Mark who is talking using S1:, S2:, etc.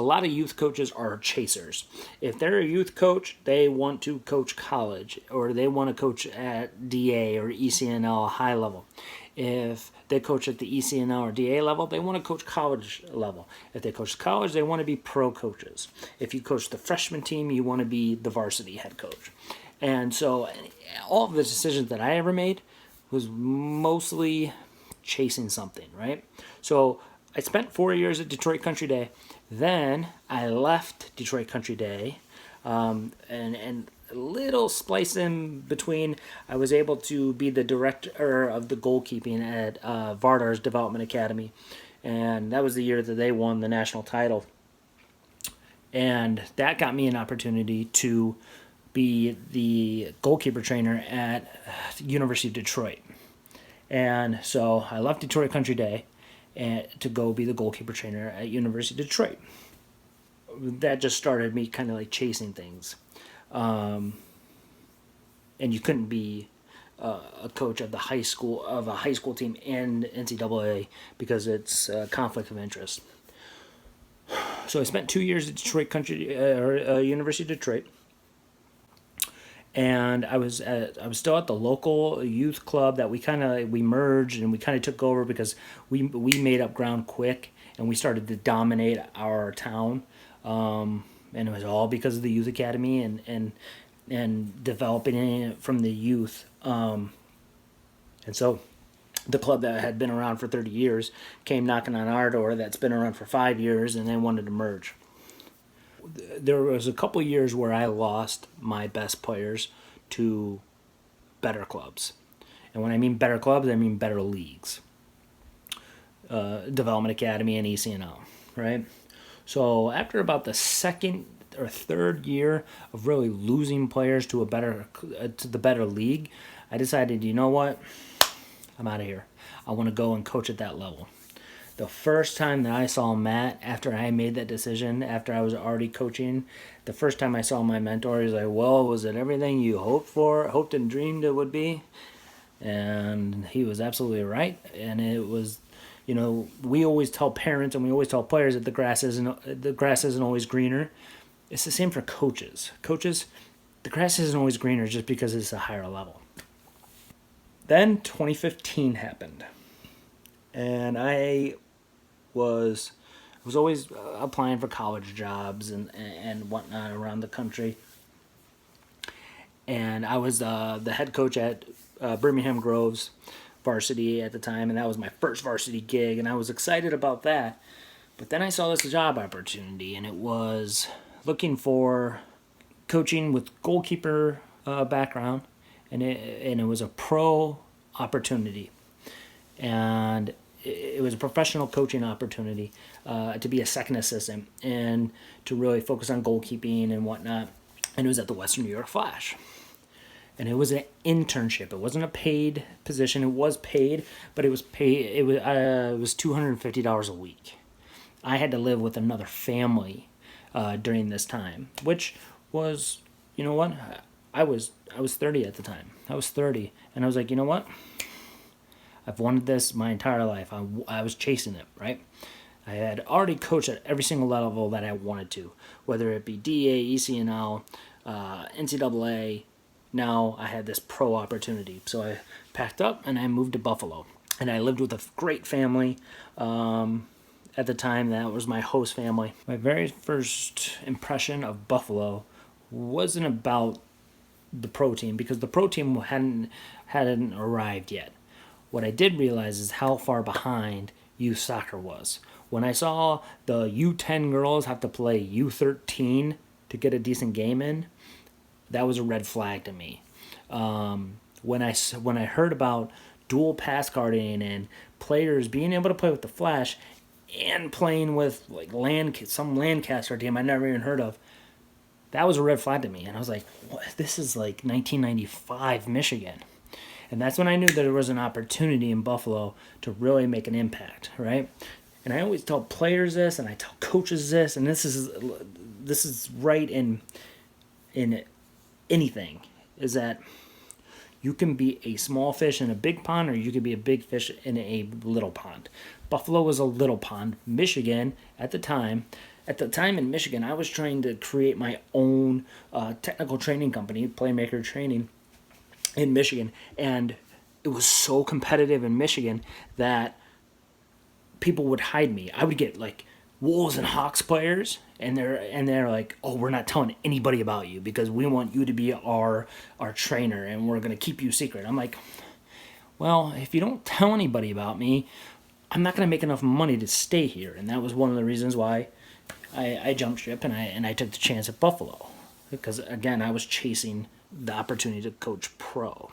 S1: A lot of youth coaches are chasers. If they're a youth coach, they want to coach college, or they want to coach at DA or ECNL high level. If they coach at the ECNL or DA level, they want to coach college level. If they coach college, they want to be pro coaches. If you coach the freshman team, you want to be the varsity head coach. And so all of the decisions that I ever made was mostly chasing something, right? So I spent 4 years at Detroit Country Day. Then I left Detroit Country Day, and a little splice in between, I was able to be the director of the goalkeeping at Vardar's Development Academy, and that was the year that they won the national title. And that got me an opportunity to be the goalkeeper trainer at University of Detroit. And so I left Detroit Country Day and to go be the goalkeeper trainer at University of Detroit. That just started me kind of like chasing things. And you couldn't be a coach of a high school team and NCAA because it's a conflict of interest. So I spent 2 years at University of Detroit, and I was still at the local youth club that we merged and we kind of took over because we made up ground quick and we started to dominate our town, and it was all because of the youth academy and developing it from the youth, and so the club that had been around for 30 years came knocking on our door that's been around for 5 years, and they wanted to merge. There was a couple years where I lost my best players to better clubs. And when I mean better clubs, I mean better leagues. Development Academy and ECNL, right? So after about the second or third year of really losing players to the better league, I decided, you know what? I'm out of here. I want to go and coach at that level. The first time that I saw Matt, after I made that decision, after I was already coaching, the first time I saw my mentor, he's like, well, was it everything you hoped and dreamed it would be? And he was absolutely right. And it was, we always tell parents and we always tell players that the grass isn't always greener. It's the same for coaches. Coaches, the grass isn't always greener just because it's a higher level. Then 2015 happened. And I was always applying for college jobs and whatnot around the country. And I was the head coach at Birmingham Groves varsity at the time, and that was my first varsity gig, and I was excited about that. But then I saw this job opportunity, and it was looking for coaching with goalkeeper background, and it was a pro opportunity. And it was a professional coaching opportunity to be a second assistant and to really focus on goalkeeping and whatnot. And it was at the Western New York Flash. And it was an internship. It wasn't a paid position. It was paid, but it was $250 a week. I had to live with another family during this time, which was, you know what? I was 30 at the time. I was 30, and I was like, you know what? I've wanted this my entire life. I was chasing it, right? I had already coached at every single level that I wanted to, whether it be DA, ECNL, NCAA. Now I had this pro opportunity. So I packed up and I moved to Buffalo. And I lived with a great family. At the time, that was my host family. My very first impression of Buffalo wasn't about the pro team because the pro team hadn't arrived yet. What I did realize is how far behind youth soccer was. When I saw the U10 girls have to play U13 to get a decent game in, that was a red flag to me. When I heard about dual pass guarding and players being able to play with the Flash and playing with like some Lancaster team I never even heard of, that was a red flag to me. And I was like, what? This is like 1995 Michigan. And that's when I knew that there was an opportunity in Buffalo to really make an impact, right? And I always tell players this, and I tell coaches this, and this is right in anything, is that you can be a small fish in a big pond, or you can be a big fish in a little pond. Buffalo was a little pond. Michigan, at the time, at the time in Michigan, I was trying to create my own technical training company, PlayMaker Training, in Michigan, and it was so competitive in Michigan that people would hide me. I would get like Wolves and Hawks players, and they're like, "Oh, we're not telling anybody about you because we want you to be our trainer, and we're gonna keep you secret." I'm like, "Well, if you don't tell anybody about me, I'm not gonna make enough money to stay here," and that was one of the reasons why I jumped ship and I took the chance at Buffalo, because again I was chasing the opportunity to coach pro.